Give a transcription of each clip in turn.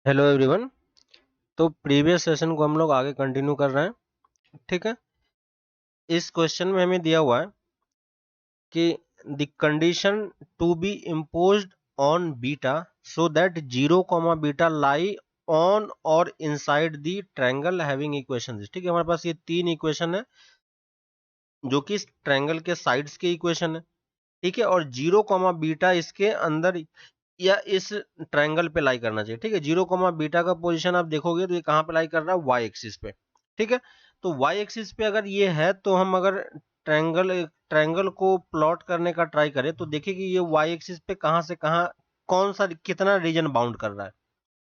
Hello everyone. तो previous session को हम लोग आगे कंटिन्यू कर रहे हैं। ठीक है। इस क्वेश्चन में हमें दिया हुआ है कि the condition to be imposed on beta so that 0 comma beta lie on or inside the triangle having equation. ठीक है, हमारे पास ये तीन इक्वेशन है जो कि इस ट्रायंगल के साइड्स के इक्वेशन है। ठीक है, और 0 कॉमा बीटा इसके अंदर या इस ट्रायंगल पे लाई करना चाहिए। ठीक है, 0 कॉमा बीटा का पोजीशन आप देखोगे तो ये कहाँ पे लाई कर रहा है, वाई एक्सिस पे। ठीक है, तो वाई एक्सिस पे अगर ये है तो हम अगर ट्रायंगल ट्रायंगल को प्लॉट करने का ट्राई करें तो देखिए कि ये वाई एक्सिस पे कहाँ से कहाँ कौन सा कितना रीजन बाउंड कर रहा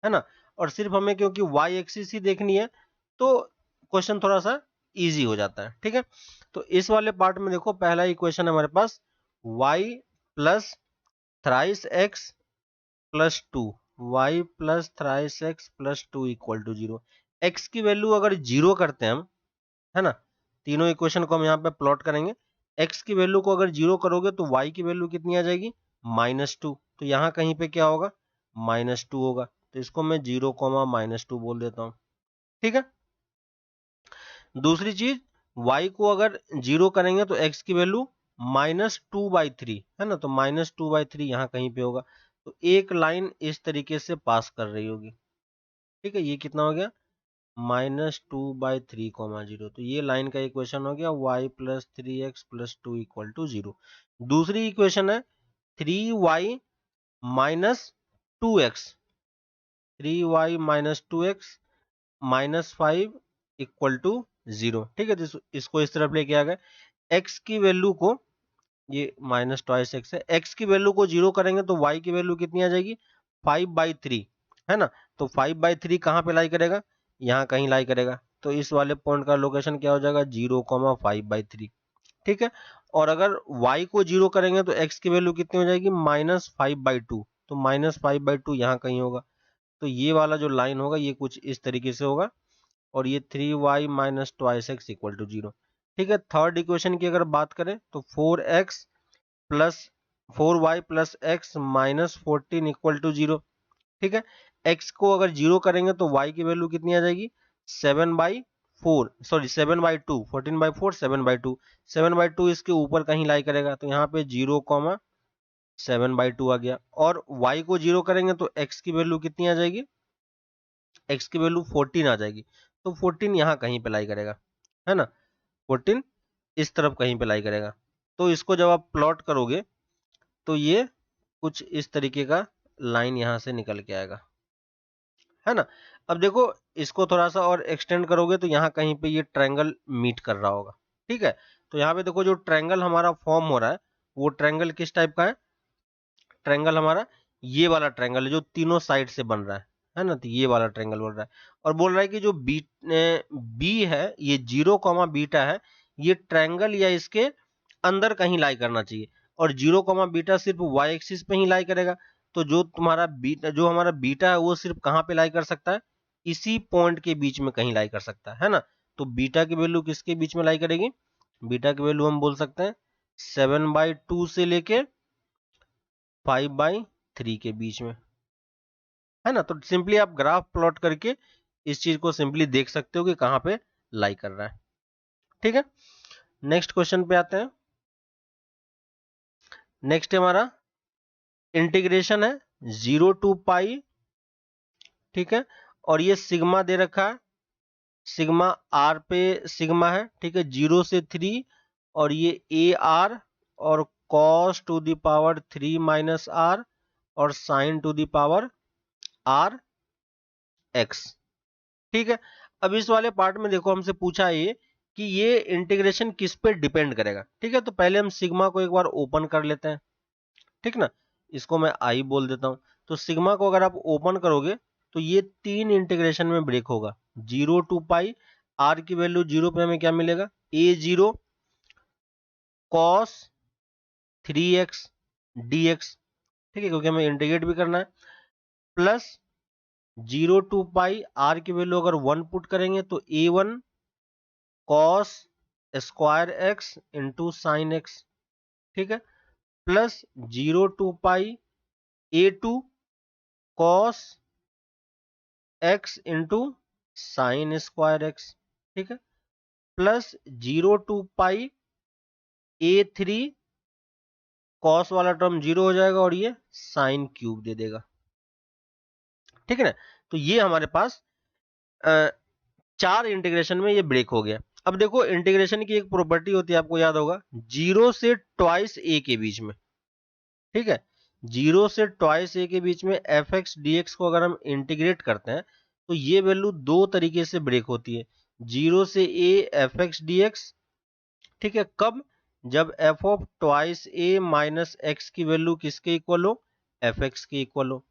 है ना। और सिर्फ हमें क्योंकि वाई एक्सिस ही देखनी है तो क्वेश्चन थोड़ा सा इजी हो जाता है। ठीक है, तो इस वाले पार्ट में देखो, पहला इक्वेशन हमारे पास y plus thrice x plus two, y plus thrice x plus two equal to zero. X की वैल्यू अगर जीरो करते हैं हम, है ना, तीनों इक्वेशन को हम यहाँ पे प्लॉट करेंगे। एक्स की वैल्यू को अगर जीरो करोगे तो वाई की वैल्यू कितनी आ जाएगी, -2। तो यहाँ कहीं पे क्या होगा, -2 होगा। तो इसको मैं 0, -2 बोल देता हूँ। ठीक है, दूसरी चीज, y को अगर जीरो करेंगे तो x की वैल्यू -2/3 है ना, तो -2/3 यहाँ कहीं पे होगा। तो एक लाइन इस तरीके से पास कर रही होगी। ठीक है, ये कितना हो गया, -2/3, 0। तो ये लाइन का इक्वेशन हो गया y plus 3x plus 2 equal to 0। दूसरी इक्वेशन है 3y minus 2x, 3y minus 2x minus 5 equal to 0। ठीक है, तो इसको इस तरफ लेके आ गए। x की वैल्यू को, ये -2x है, x की वैल्यू को जीरो करेंगे तो y की वैल्यू कितनी आ जाएगी, 5/3 है ना। तो 5/3 कहाँ पे लाई करेगा, यहाँ कहीं लाई करेगा। तो इस वाले पॉइंट का लोकेशन क्या हो जाएगा, 0, 5/3। ठीक है, और अगर y को जीरो करेंगे तो x की वैल्यू कितनी हो जाएगी, -5/2। तो -5/2 यहाँ कहीं होगा। तो ये वाला जो लाइन होगा ये कुछ इस तरीके से होगा, और ये 3y minus twice x equal to 0। ठीक है, थर्ड इक्वेशन की अगर बात करें तो 4y plus x minus 14 equal to 0। ठीक है, x को अगर जीरो करेंगे तो y की वैल्यू कितनी आ जाएगी, 7/4, सॉरी 7/2, 14/4 7/2, 7/2 इसके ऊपर कहीं लाई करेगा। तो यहाँ पे 0, 7/2 आ गया। और y को जीरो करेंगे तो x की वैल्यू कितनी आ जाएगी, x की वैल्यू 14 आ जाएगी। तो 14 यहाँ कहीं पे लाई करेगा, है ना, 14 इस तरफ कहीं पे लाई करेगा। तो इसको जब आप प्लॉट करोगे तो ये कुछ इस तरीके का लाइन यहां से निकल के आएगा, है ना। अब देखो, इसको थोड़ा सा और एक्सटेंड करोगे तो यहाँ कहीं पे ये ट्रायंगल मीट कर रहा होगा। ठीक है, तो यहाँ पे देखो जो ट्रायंगल हमारा फॉर्म हो रहा है वो ट्रायंगल किस टाइप का है, ट्रायंगल हमारा ये वाला ट्रायंगल है जो तीनों साइड से बन रहा है ना। तो ये वाला ट्रायंगल बन रहा है, और बोल रहा है कि जो बी है, ये 0, बीटा है, ये ट्रायंगल या इसके अंदर कहीं लाई करना चाहिए। और 0, बीटा सिर्फ वाई एक्सिस पे ही लाई करेगा। तो जो तुम्हारा बीटा, जो हमारा बीटा है वो सिर्फ कहाँ पे लाई कर सकता है, इसी पॉइंट के बीच में कहीं लाई कर सकता है ना। तो बीटा की वैल्यू किसके बीच में लाई करेगी, बीटा की वैल्यू हम बोल सकते हैं 7/2 से लेके 5/3 के बीच में, है ना। तो सिंपली आप ग्राफ प्लॉट करके इस चीज को सिंपली देख सकते हो कि कहां पे लाई कर रहा है। ठीक है, नेक्स्ट क्वेश्चन पे आते हैं। नेक्स्ट हमारा इंटीग्रेशन है 0 to π। ठीक है, और ये सिग्मा दे रखा है, सिग्मा आर पे सिग्मा है। ठीक है, 0 से 3, और ये AR, और cos⁻³ - और sin⁻RX। ठीक है, अब इस वाले पार्ट में देखो हमसे पूछा है ये कि ये इंटीग्रेशन किस पे डिपेंड करेगा। ठीक है, तो पहले हम सिग्मा को एक बार ओपन कर लेते हैं। ठीक ना, इसको मैं आई बोल देता हूं। तो सिग्मा को अगर आप ओपन करोगे तो ये तीन इंटीग्रेशन में ब्रेक होगा। 0 to π, आर की वैल्यू 0 पे हमें क्या मिलेगा, A0 cos 3x ठीक है, क्योंकि हमें इंटीग्रेट भी करना है, प्लस 0 to π, आर की वैल्यू अगर 1 पुट करेंगे तो A1 cos² x sin x। ठीक है, plus 0 to π A2 cos x into sine square x, ठीक है, plus 0 to pi a3 cos वाला टर्म 0 हो जाएगा और ये साइन क्यूब दे देगा, ठीक है ना। तो ये हमारे पास 4 इंटीग्रेशन में ये ब्रेक हो गया। अब देखो इंटीग्रेशन की एक प्रॉपर्टी होती है, आपको याद होगा, 0 से ट्वाइस a के बीच में, ठीक है, 0 से ट्वाइस a के बीच में एफ एक्स डी एक्स को अगर हम इंटीग्रेट करते हैं तो ये वैल्यू दो तरीके से ब्रेक होती है, 0 से a F x D x, ठीक है, कब, जब F of twice a minus x की वैल्यू किसके इक्वल हो, एफ एक्स के इक्वल हो,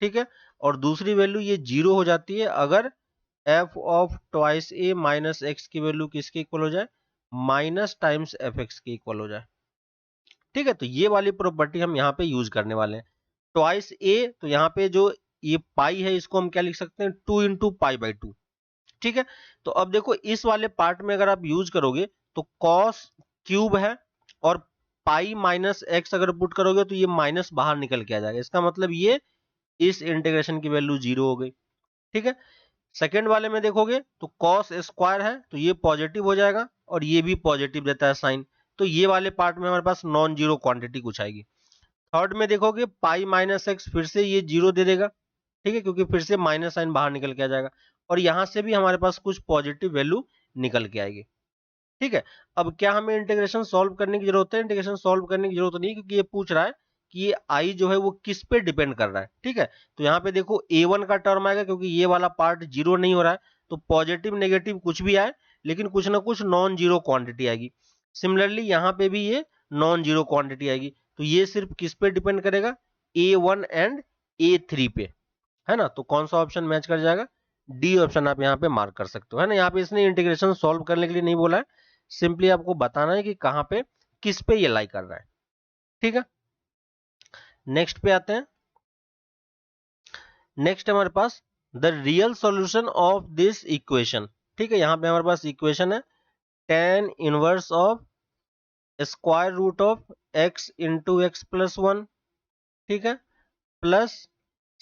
ठीक है, और दूसरी वैल्यू ये 0 हो जाती है अगर F of twice a minus x की वैल्यू किसके इक्वल हो जाए, माइनस टाइम्स एफ एक्स के इक्वल हो जाए, ठीक है। तो ये वाली प्रॉपर्टी हम यहाँ पे यूज करने वाले हैं। ट्वाइस a, तो यहाँ पे जो ये पाई है इसको हम क्या लिख सकते हैं, 2 इंटू पाई बाई 2, ठीक है। तो अब देखो इस वाले पार्ट में अगर आप यूज करोगे तो कॉस क्यूब है और पाई माइनस एक्स अगर पुट करोगे तो ये माइनस बाहर निकल के आ जाएगा, इसका मतलब ये इस इंटीग्रेशन की वैल्यू 0 हो गई, ठीक है। सेकेंड वाले में देखोगे तो कॉस स्क्वायर है तो ये पॉजिटिव हो जाएगा और ये भी पॉजिटिव देता है साइन, तो ये वाले पार्ट में हमारे पास नॉन जीरो क्वांटिटी कुछ आएगी। थर्ड में देखोगे पाई माइनस एक्स फिर से ये 0 दे देगा, ठीक है, क्योंकि फिर से माइनस साइन बाहर निकल के आ जाएगा और यहां से भी हमारे पास कुछ पॉजिटिव वैल्यू निकल के आएगी, ठीक है। अब क्या हमें इंटीग्रेशन सॉल्व करने की जरूरत है, इंटीग्रेशन सॉल्व करने की जरूरत नहीं, क्योंकि ये पूछ रहा है कि ये आई जो है वो किस पे डिपेंड कर रहा है, ठीक है। तो यहाँ पे देखो a1 का टर्म आएगा क्योंकि ये वाला पार्ट 0 नहीं हो रहा है, तो पॉजिटिव नेगेटिव कुछ भी आए लेकिन कुछ ना कुछ नॉन जीरो क्वांटिटी आएगी। सिमिलरली यहाँ पे भी ये नॉन जीरो क्वांटिटी आएगी, तो ये सिर्फ किस पे डिपेंड करेगा, a1 एंड a3 पे, है ना। तो कौन सा ऑप्शन मैच कर जाएगा, डी ऑप्शन आप यहाँ पे मार्क कर सकते हो, है ना। यहाँ पे इसने इंटीग्रेशन सॉल्व करने के लिए नहीं बोला है, सिंपली आपको बताना है कि कहां पे किस पे ये लाई कर रहा है, ठीक है। नेक्स्ट पे आते हैं। नेक्स्ट हमारे पास the real solution of this equation, ठीक है, यहां पे हमारे पास इक्वेशन है tan inverse of square root of x into x plus 1, ठीक है, plus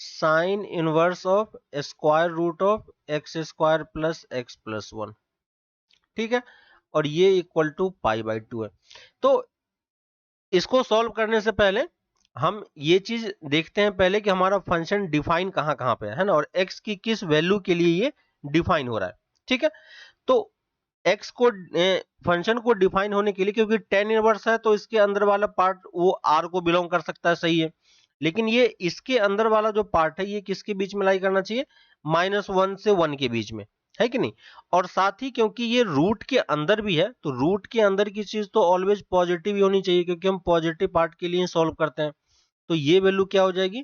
sine inverse of square root of x square plus x plus 1, ठीक है, और ये इक्वल टू पाई बाई 2 है। तो इसको सॉल्व करने से पहले हम ये चीज देखते हैं पहले कि हमारा फंक्शन डिफाइन कहां कहां पे है ना, और x की किस वैल्यू के लिए ये डिफाइन हो रहा है, ठीक है। तो x को फंक्शन को डिफाइन होने के लिए, क्योंकि tan इनवर्स है तो इसके अंदर वाला पार्ट वो r को बिलोंग कर सकता है, सही है, लेकिन ये इसके अंदर वाला जो पार्ट है ये किसके बीच में लाई करना चाहिए, -1 से 1 के बीच में, है कि नहीं। और साथ ही क्योंकि ये रूट के अंदर भी है तो रूट के अंदर की चीज तो ऑलवेज पॉजिटिव ही होनी चाहिए, क्योंकि हम पॉजिटिव पार्ट के लिए सॉल्व करते हैं। तो ये वैल्यू क्या हो जाएगी,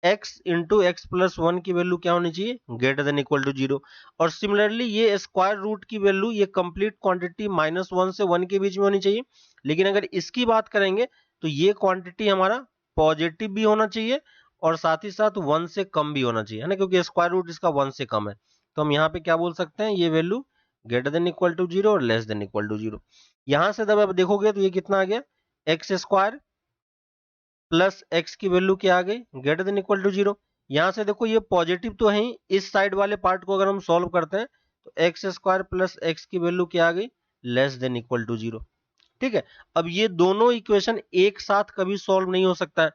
x इंटू एक्स प्लस 1 की वैल्यू क्या होनी चाहिए, ग्रेटर देन इक्वल टू 0। और सिमिलरली ये स्क्वायर रूट की वैल्यू ये कंप्लीट क्वांटिटी -1 से 1 के बीच में होनी चाहिए, लेकिन अगर इसकी बात करेंगे तो ये क्वांटिटी हमारा पॉजिटिव भी होना चाहिए और साथ ही साथ 1 से कम भी होना चाहिए, है ना, क्योंकि स्क्वायर रूट इसका 1 से कम है। तो हम यहाँ पे क्या बोल सकते हैं, ये value greater than equal to 0 और लेस देन इक्वल टू 0। यहां से जब आप देखोगे तो ये कितना आ गया, एक्स स्क्वायर प्लस एक्स की वैल्यू क्या आ गई, ग्रेटर देन इक्वल टू 0। यहां से देखो ये पॉजिटिव तो है ही, इस साइड वाले पार्ट को अगर हम सॉल्व करते हैं तो एक्स स्क्वायर प्लस एक्स की वैल्यू क्या आ गई, लेस देन इक्वल टू 0, ठीक है। अब ये दोनों इक्वेशन एक साथ कभी सॉल्व नहीं हो सकता है,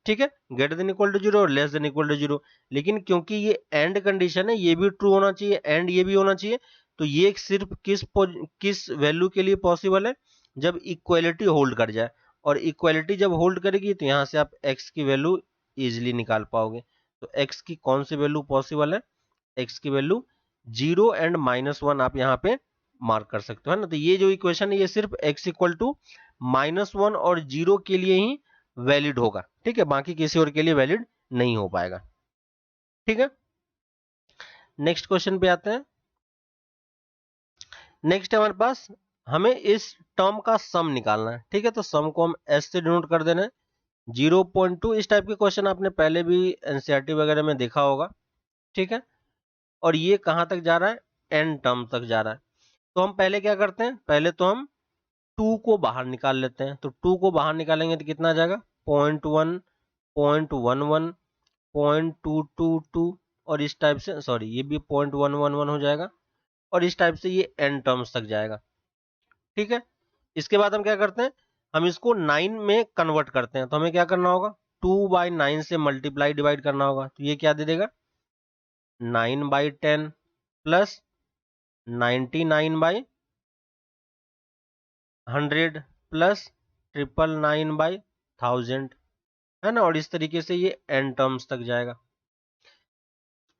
ठीक है, ग्रेटर देन इक्वल टू 0 और लेस देन इक्वल टू 0, लेकिन क्योंकि ये एंड कंडीशन है ये भी ट्रू होना चाहिए एंड ये भी होना चाहिए, तो ये सिर्फ किस वैल्यू के लिए पॉसिबल है, जब इक्वलिटी होल्ड कर जाए, और इक्वलिटी जब होल्ड करेगी तो यहां से आप x की वैल्यू इजिली निकाल पाओगे। तो x की कौन सी वैल्यू पॉसिबल है, x की वैल्यू 0 एंड -1 आप यहाँ पे मार्क कर सकते हो, है ना। तो ये जो इक्वेशन है ये सिर्फ x इक्वल टू -1 और 0 के लिए ही वैलिड होगा, ठीक है, बाकी किसी और के लिए वैलिड नहीं हो पाएगा, ठीक है। नेक्स्ट क्वेश्चन पे आते हैं। नेक्स्ट हमारे पास हमें इस टर्म का सम निकालना है, ठीक है, तो सम को हम s से डिनोट कर देना है 0.2। इस टाइप के क्वेश्चन आपने पहले भी एनसीईआरटी वगैरह में देखा होगा, ठीक है, और ये कहां तक जा रहा है, एन टर्म तक जा रहा है। तो हम पहले क्या करते हैं, पहले तो हम 2 को बाहर निकाल लेते हैं, तो 2 को बाहर निकालेंगे तो कितना आ जाएगा, 0.1, 0.11, 0.222 और इस टाइप से, सॉरी ये भी 0.111 हो जाएगा, और इस टाइप से ये n टर्म्स तक जाएगा। ठीक है, इसके बाद हम क्या करते हैं, हम इसको 9 में कन्वर्ट करते हैं। तो हमें क्या करना होगा, 2/9 से मल्टीप्लाई डिवाइड करना होगा। तो ये क्या दे देगा, 9/10 प्लस 99/100 प्लस 999/1000, है ना। और इस तरीके से ये n टर्म्स तक जाएगा।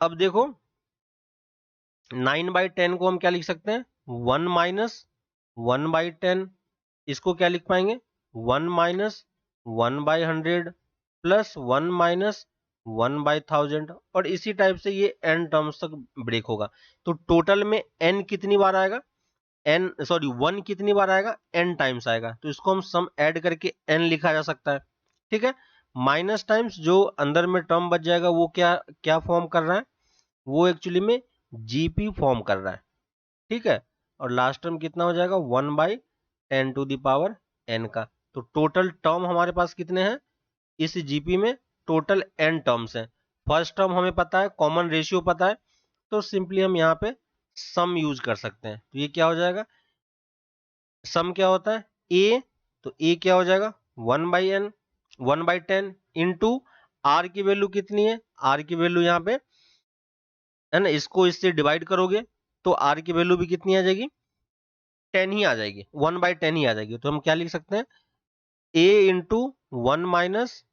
अब देखो 9/10 को हम क्या लिख सकते हैं, 1 माइनस 1/10, इसको क्या लिख पाएंगे, 1 माइनस 1/100 प्लस 1 माइनस 1/1000, और इसी टाइप से ये n टर्म्स तक ब्रेक होगा। तो टोटल में n कितनी बार आएगा, सॉरी 1 कितनी बार आएगा, n टाइम्स आएगा। तो इसको हम सम ऐड करके n लिखा जा सकता है। ठीक है, माइनस टाइम्स जो अंदर में टर्म बच जाएगा वो क्या क्या फॉर्म कर रहा है, वो एक्चुअली में जीपी फॉर्म कर रहा है। ठीक है, और लास्ट टर्म कितना हो जाएगा, 1/10⁻n का। तो टोटल टर्म हमारे पास कितने हैं इस जीपी में, टोटल n टर्म्स हैं। फर्स्ट टर्म हमें पता है, कॉमन रेशियो पता है, तो सिंपली हम यहाँ पे सम यूज कर सकते हैं। तो ये क्या हो जाएगा, सम क्या होता है a, तो a क्या हो जाएगा 1/10 इंटू r की वैल्यू कितनी है, r की वैल्यू यहाँ पे है ना, इसको इससे डिवाइड करोगे तो r की वैल्यू भी कितनी आ जाएगी, 10 ही आ जाएगी, 1/10 ही आ जाएगी। तो हम क्या लिख सकते हैं, a into 1 minus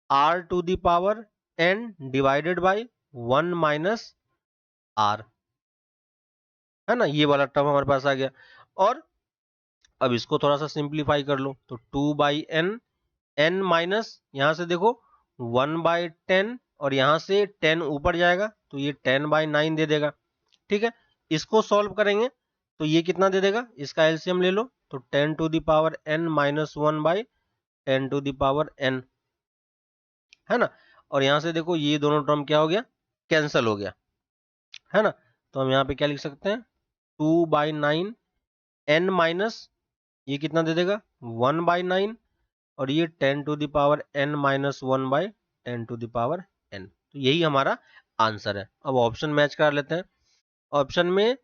r to the power n divided by 1 minus r, है ना। ये वाला टर्म हमारे पास आ गया। और अब इसको थोड़ा सा सिंप्लीफाई कर लो, तो 2/n, n माइनस यहां से देखो 1/10, और यहां से 10 ऊपर जाएगा तो ये 10/9 दे देगा। ठीक है, इसको सॉल्व करेंगे तो ये कितना दे देगा, इसका एलसीएम ले लो, तो 10 to the power n minus 1/10 to the power n, है ना। और यहां से देखो ये दोनों टर्म क्या हो गया, कैंसल हो गया, है ना। तो हम यहाँ पे क्या लिख सकते हैं, 2/9 n माइनस ये कितना दे देगा 1/9, और ये 10 to the power n minus 1/10 to the power n। तो यही हमारा आंसर है। अब ऑप्शन मैच करा लेते हैं। ऑप्शन में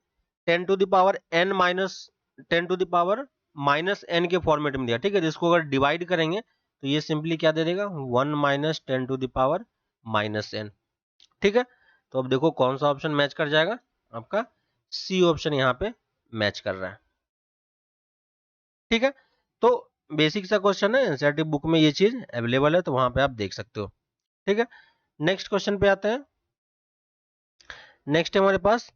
10 to the power n minus 10 to the power minus n के फॉर्मेट में दिया। ठीक है, जिसको अगर डिवाइड करेंगे तो ये सिंपली क्या दे देगा, 1 minus 10 to the power minus n। ठीक है, तो अब देखो कौन सा ऑप्शन मैच कर जाएगा, आपका सी ऑप्शन यहाँ पे मैच कर रहा है। ठीक है, तो बेसिक सा क्वेश्चन है, एनसीईआरटी बुक में ये चीज अवेलेबल है, तो वहां पे आप देख सकते हो। ठीक है, नेक्स्ट क्वेश्चन पे आते हैं। नेक्स्ट है हमारे पास,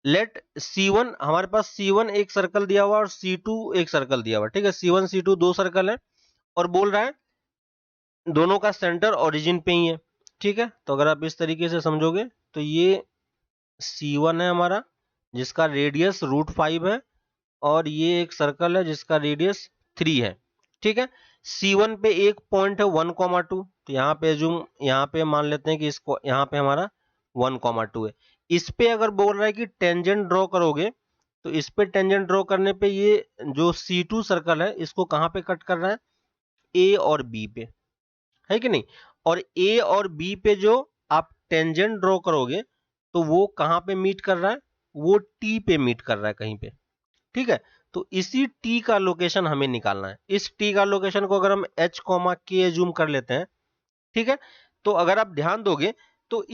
लेट C1, हमारे पास C1 एक सर्कल दिया हुआ और C2 एक सर्कल दिया हुआ। ठीक है, C1 C2 दो सर्कल है, और बोल रहा है दोनों का सेंटर ओरिजिन पे ही है। ठीक है, तो अगर आप इस तरीके से समझोगे तो ये C1 है हमारा, जिसका रेडियस √5 है, और ये एक सर्कल है जिसका रेडियस 3 है। ठीक है, C1 पे एक पॉइंट है 1,2, तो यहाँ पे जूम, यहाँ पे मान लेते हैं कि इसको यहाँ पे हमारा 1,2 है। इस पे अगर बोल रहा है कि टेंजेंट ड्रॉ करोगे, तो इस पे टेंजेंट ड्रॉ करने पे ये जो C2 सर्कल है इसको कहाँ पे कट कर रहा है, A और B पे, है कि नहीं। और A और B पे जो आप टेंजेंट ड्रॉ करोगे तो वो कहाँ पे मीट कर रहा है, वो T पे मीट कर रहा है कहीं पे। ठीक है, तो इसी T का लोकेशन हमें निकालना है। इस T का लोकेशन को अगर हम H, K जूम कर लेते हैं, ठीक है, तो अगर आप ध्यान दोगे तो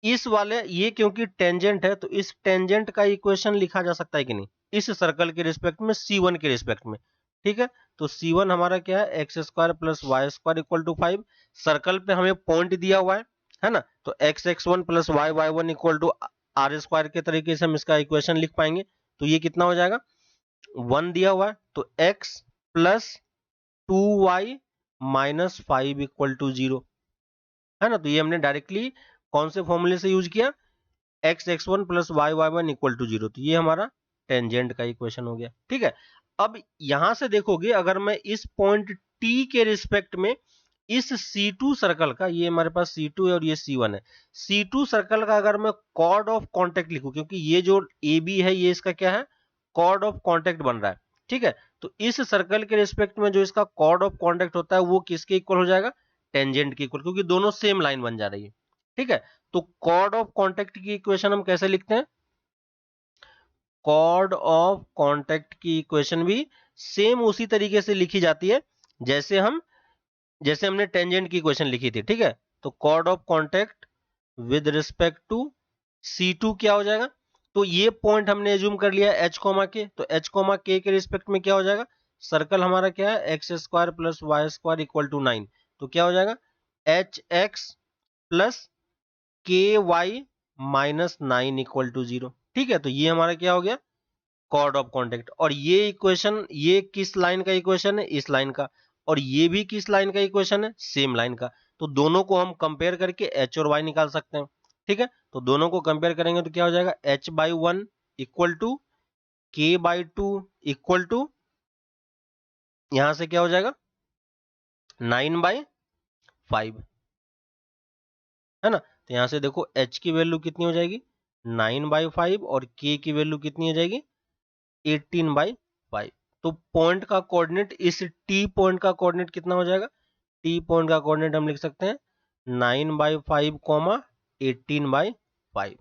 इस वाले ये क्योंकि टेंजेंट है, तो इस टेंजेंट का इक्वेशन लिखा जा सकता है कि नहीं, इस सर्कल के रिस्पेक्ट में, C1 के रिस्पेक्ट में। ठीक है, तो C1 हमारा क्या है, x² plus y² equal to 5। Circle पे हमें पॉइंट दिया हुआ है ना, तो x1 plus y1 equal to r² के तरीके से हम इसका इक्वेशन लिख पाएंगे। तो ये कितना हो जाएगा, 1 दिया हुआ है, तो x plus 2y minus 5 equal to 0, है ना। तो ये हमने डायरेक्टली कौन से फॉर्मूले से यूज किया, x1 plus y1 equal to 0। तो ये हमारा टेंजेंट का इक्वेशन हो गया। ठीक है, अब यहां से देखोगे अगर मैं इस पॉइंट T के रिस्पेक्ट में इस C2 सर्कल का, ये हमारे पास C2 है और ये C1 है, C2 सर्कल का अगर मैं कॉर्ड ऑफ कॉन्टेक्ट लिखूं, क्योंकि ये जो AB है ये इसका क्या है, कॉर्ड ऑफ कॉन्टेक्ट बन रहा है। ठीक है, तो इस सर्कल के रिस्पेक्ट में जो इसका कॉर्ड ऑफ कॉन्टेक्ट होता है वो किसके इक्वल हो जाएगा, टेंजेंट के इक्वल, क्योंकि दोनों सेम लाइन बन जा रही है। ठीक है, तो कॉर्ड ऑफ कॉन्टेक्ट की इक्वेशन हम कैसे लिखते हैं? कॉर्ड ऑफ कॉन्टेक्ट की इक्वेशन भी सेम उसी तरीके से लिखी जाती है जैसे हमने टेंजेंट की इक्वेशन लिखी थी, ठीक है। तो chord of contact with respect to C2 क्या हो जाएगा? तो ये पॉइंट हमने एज्यूम कर लिया H कोमा के, तो H कोमा के रिस्पेक्ट में क्या हो जाएगा? सर्कल हमारा क्या है? X square plus y square equal to 9। तो क्या हो जाएगा? H x plus K y minus 9 equal to 0। ठीक है, तो ये हमारा क्या हो गया? Chord of contact. और ये इक्वेशन, ये किस लाइन का इक्वेशन है? इस लाइन का। और ये भी किस लाइन का इक्वेशन है? सेम लाइन का। तो दोनों को हम कंपेयर करके एच और वाई निकाल सकते हैं, ठीक है। तो दोनों को कंपेयर करेंगे तो क्या हो जाएगा? एच बाई 1 इक्वल टू के बाई 2 इक्वल टू, यहां से क्या हो जाएगा? 9/5, है ना। तो यहां से देखो h की वैल्यू कितनी हो जाएगी? 9/5 और k की वैल्यू कितनी हो जाएगी? 18/5। तो पॉइंट का कोऑर्डिनेट, इस टी पॉइंट का कोऑर्डिनेट कितना हो जाएगा? टी पॉइंट का कोऑर्डिनेट हम लिख सकते हैं 9/5 कॉमा 18/5,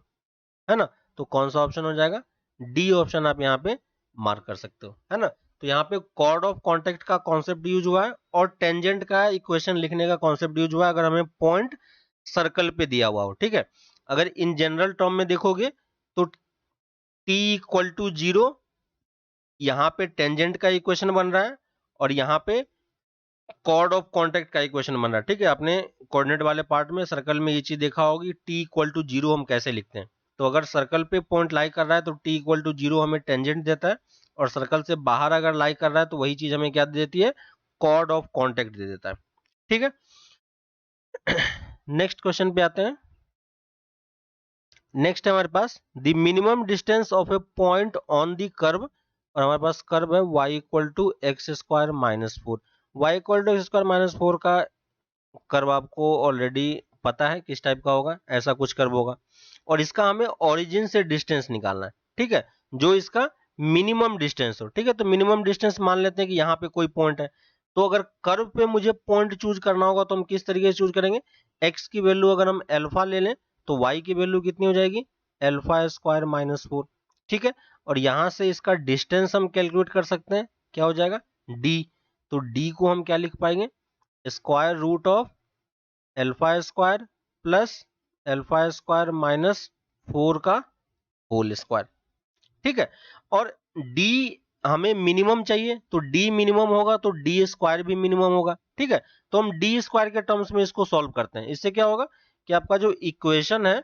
है ना। तो कौन सा ऑप्शन हो जाएगा? डी ऑप्शन आप यहाँ पे मार्क कर सकते हो, है ना। तो यहाँ पे कॉर्ड ऑफ कॉन्टेक्ट का कॉन्सेप्ट यूज हुआ है और टेंजेंट का इक्वेशन लिखने का कॉन्सेप्ट यूज हुआ है अगर हमें पॉइंट सर्कल पे दिया हुआ हो, ठीक है। अगर इन जनरल टर्म में देखोगे तो t इक्वल टू 0 यहाँ पे टेंजेंट का इक्वेशन बन रहा है और यहाँ पे कॉर्ड ऑफ कॉन्टेक्ट का इक्वेशन बन रहा है, ठीक है। आपने कोऑर्डिनेट वाले पार्ट में सर्कल में ये चीज देखा होगी, t इक्वल टू 0 हम कैसे लिखते हैं। तो अगर सर्कल पे पॉइंट लाई कर रहा है तो t इक्वल टू 0 हमें टेंजेंट देता है, और सर्कल से बाहर अगर लाई कर रहा है तो वही चीज हमें क्या दे देती है? कॉर्ड ऑफ कॉन्टेक्ट दे देता है, ठीक है। नेक्स्ट क्वेश्चन पे आते हैं। नेक्स्ट है हमारे पास the minimum distance of a point on the curve, और हमारे पास कर्व है y equal to x square minus 4। Y equal to x square minus 4 का कर्व आपको ऑलरेडी पता है किस टाइप का होगा, ऐसा कुछ कर्व होगा। और इसका हमें ओरिजिन से डिस्टेंस निकालना है, ठीक है, जो इसका मिनिमम डिस्टेंस हो, ठीक है। तो मिनिमम डिस्टेंस मान लेते हैं कि यहाँ पे कोई पॉइंट है। तो अगर कर्व पे मुझे पॉइंट चूज करना होगा तो हम किस तरीके से चूज करेंगे? एक्स की वैल्यू अगर हम अल्फा ले लें तो y की वैल्यू कितनी हो जाएगी? अल्फा स्क्वायर माइनस 4, ठीक है। और यहां से इसका डिस्टेंस हम कैलकुलेट कर सकते हैं, क्या हो जाएगा? d। तो d को हम क्या लिख पाएंगे? Square root of alpha square plus alpha square minus 4 का होल स्क्वायर, ठीक है। और d हमें मिनिमम चाहिए, तो d मिनिमम होगा तो d स्क्वायर भी मिनिमम होगा, ठीक है। तो हम d स्क्वायर के टर्म्स में इसको सॉल्व करते हैं। इससे क्या होगा कि आपका जो इक्वेशन है,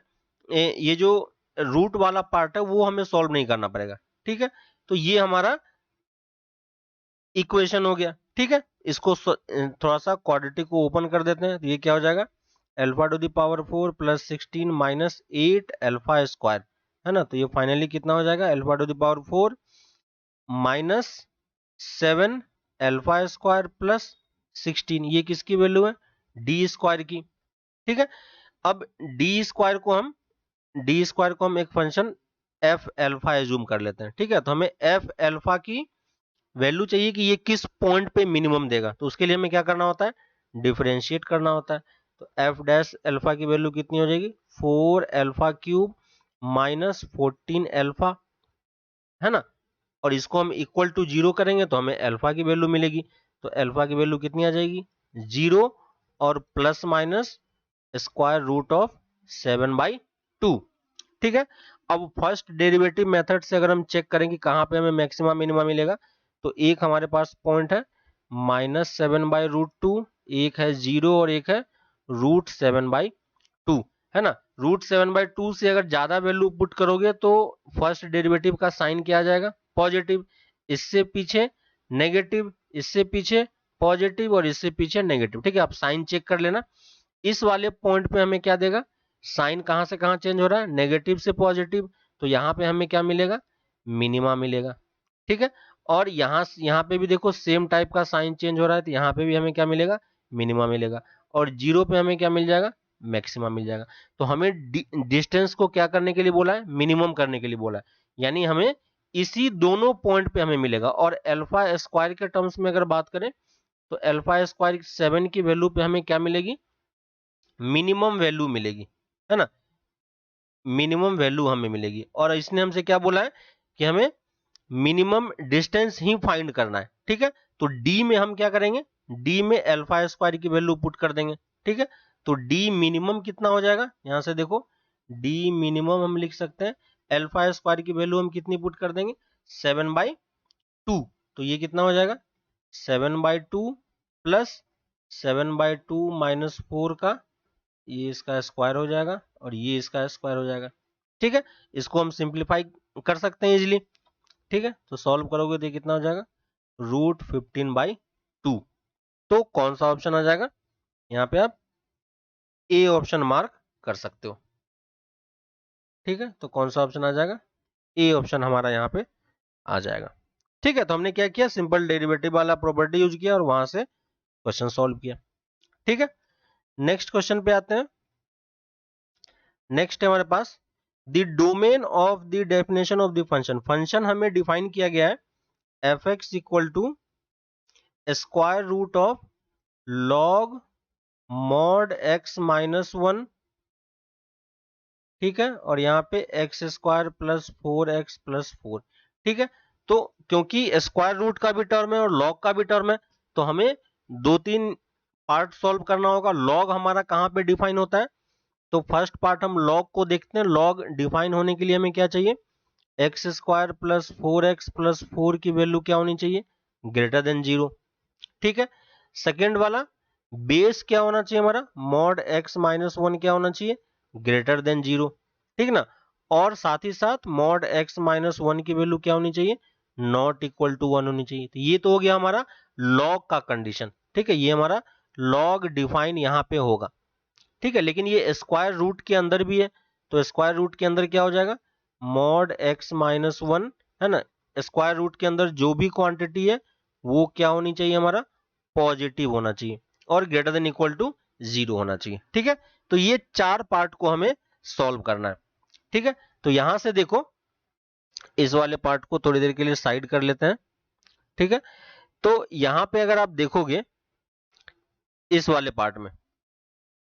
ये जो रूट वाला पार्ट है वो हमें सॉल्व नहीं करना पड़ेगा, ठीक है। तो ये हमारा इक्वेशन हो गया, ठीक है। इसको थोड़ा सा क्वाड्रेटिक को ओपन कर देते हैं, तो ये क्या हो जाएगा? Alpha two the power 4 plus 16 minus 8 alpha square, है ना। तो ये फाइनली कितना हो जाएगा? Alpha two the power 4 minus 7 alpha square plus 16, ये किसकी वैल्यू है? डी स्क्वायर की, ठीक है। अब डी स्क्वायर को हम एक फंक्शन एफ एल्फा एज्यूम कर लेते हैं, ठीक है। तो हमें एफ एल्फा की वैल्यू चाहिए कि ये किस पॉइंट पे मिनिमम देगा, तो उसके लिए हमें क्या करना होता है? डिफरेंशिएट करना होता है। तो एफ डैश एल्फा की वैल्यू कितनी हो जाएगी? 4 अल्फा क्यूब माइनस 14 अल्फा, है ना। और इसको हम इक्वल टू 0 करेंगे तो हमें अल्फा की वैल्यू मिलेगी। तो अल्फा की वैल्यू कितनी आ जाएगी? 0 और plus minus square root of 7/2, ठीक है। अब फर्स्ट डेरिवेटिव मेथड से अगर हम चेक करें कि कहां पे हमें मैक्सिमा मिनिमा मिलेगा, तो एक हमारे पास पॉइंट है -7/√2, एक है 0 और एक है √7/2, है ना। √7/2 से अगर ज्यादा वैल्यू पुट करोगे तो फर्स्ट डेरिवेटिव का साइन क्या आ जाएगा? पॉजिटिव। इससे पीछे नेगेटिव, इससे पीछे पॉजिटिव और इससे पीछे नेगेटिव, ठीक है। आप साइन चेक कर लेना। इस वाले पॉइंट पे हमें क्या देगा? साइन कहां से कहां चेंज हो रहा है? नेगेटिव से पॉजिटिव। तो यहां पे हमें क्या मिलेगा? मिनिमा मिलेगा, ठीक है। और यहां पे भी देखो सेम टाइप का साइन चेंज हो रहा है, तो यहां पे भी हमें क्या मिलेगा? मिनिमा मिलेगा। और 0 पे हमें क्या मिल जाएगा? मैक्सिमा मिल जाएगा। तो हमें डिस्टेंस को क्या करने के लिए बोला है? मिनिमम करने के लिए बोला है। यानी हमें इसी दोनों पॉइंट पे हमें मिलेगा। और अल्फा स्क्वायर के टर्म्स में अगर बात करें तो अल्फा स्क्वायर 7 की वैल्यू पे हमें क्या मिलेगी? मिनिमम वैल्यू मिलेगी, है ना। मिनिमम वैल्यू हमें मिलेगी, और इसने हमसे क्या बोला है कि हमें मिनिमम डिस्टेंस ही फाइंड करना है। ठीक है, तो डी में हम क्या करेंगे, डी में अल्फा स्क्वायर की वैल्यू पुट कर देंगे। ठीक है, तो डी मिनिमम कितना हो जाएगा, यहां से देखो डी मिनिमम हम लिख सकते हैं, अल्फा स्क्वायर की वैल्यू हम कितनी पुट कर देंगे, 7/2। तो ये कितना हो जाएगा, 7/2 प्लस 7/2 माइनस 4 का ये इसका स्क्वायर हो जाएगा और ये इसका स्क्वायर हो जाएगा। ठीक है, इसको हम सिंप्लीफाई कर सकते हैं इजीली। ठीक है, तो सॉल्व करोगे तो ये कितना हो जाएगा, √15/2। तो कौन सा ऑप्शन आ जाएगा, यहाँ पे आप ए ऑप्शन मार्क कर सकते हो। ठीक है, तो कौन सा ऑप्शन आ जाएगा, ए ऑप्शन हमारा यहाँ पे आ जाएगा। ठीक है, तो हमने क्या किया, सिंपल डेरिवेटिव वाला प्रॉपर्टी यूज किया और वहां से क्वेश्चन सॉल्व किया। ठीक है, नेक्स्ट क्वेश्चन पे आते हैं। नेक्स्ट है हमारे पास the domain of the definition of the function. Function हमें डिफाइन किया गया है f x equal to square root of log mod x minus 1। ठीक है, और यहाँ पे x square plus 4x plus 4। ठीक है, तो क्योंकि स्क्वायर रूट का भी टर्म है और लॉग का भी टर्म है, तो हमें 2-3 पार्ट सॉल्व करना होगा। लॉग हमारा कहाँ पे डिफाइन होता है, तो फर्स्ट पार्ट हम लॉग को देखते हैं। लॉग डिफाइन होने के लिए हमें क्या चाहिए, x square plus 4x plus 4 की वैल्यू क्या होनी चाहिए, ग्रेटर देन 0। ठीक है, सेकेंड वाला बेस क्या होना चाहिए हमारा, मॉड एक्स माइनस 1 क्या होना चाहिए, ग्रेटर देन 0। ठीक ना, और साथ ही साथ मॉड एक्स माइनस 1 की वैल्यू क्या होनी चाहिए, नॉट इक्वल टू 1 होनी चाहिए। तो ये तो हो गया हमारा लॉग का कंडीशन। ठीक है, ये हमारा लॉग डिफाइन यहाँ पे होगा। ठीक है, लेकिन ये स्क्वायर रूट के अंदर भी है, तो स्क्वायर रूट के अंदर क्या हो जाएगा, मॉड एक्स माइनस 1 है ना। स्क्वायर रूट के अंदर जो भी क्वांटिटी है वो क्या होनी चाहिए, हमारा पॉजिटिव होना चाहिए और ग्रेटर देन इक्वल टू 0 होना चाहिए। ठीक है, तो ये 4 पार्ट को हमें सॉल्व करना है। ठीक है, तो यहां से देखो, इस वाले पार्ट को थोड़ी देर के लिए साइड कर लेते हैं। ठीक है, तो यहां पे अगर आप देखोगे इस वाले पार्ट में,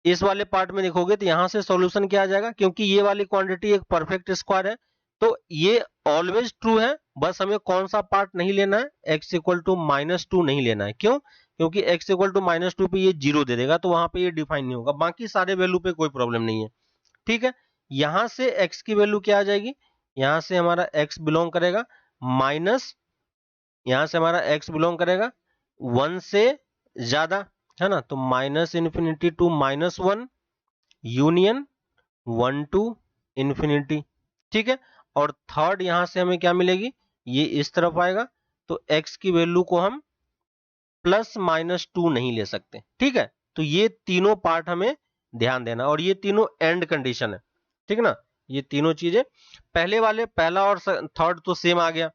इस वाले पार्ट में देखोगे तो यहां से सॉल्यूशन क्या आ जाएगा, क्योंकि ये वाली क्वांटिटी एक परफेक्ट स्क्वायर है, तो ये ऑलवेज ट्रू है। बस हमें कौन सा पार्ट नहीं लेना है, x इक्वल टू -2 नहीं लेना है। क्यों, क्योंकि x इक्वल टू -2 पे ये 0 दे देगा, तो वहां पे ये डिफाइन नहीं होगा। बाकी सारे वैल्यू पे कोई प्रॉब्लम नहीं है। ठीक है, यहां से x की वैल्यू क्या आ जाएगी, यहां से हमारा x बिलोंग करेगा माइनस, यहां से हमारा x बिलोंग करेगा 1 से ज्यादा, है ना। तो -∞ टू -1 यूनियन 1 टू इंफिनिटी। ठीक है, और थर्ड यहां से हमें क्या मिलेगी, ये इस तरफ आएगा, तो x की वैल्यू को हम +-2 नहीं ले सकते। ठीक है, तो ये तीनों पार्ट हमें ध्यान देना, और ये तीनों एंड कंडीशन है। ठीक ना, ये तीनों चीजें, पहले वाले पहला और थर्ड तो सेम आ गया।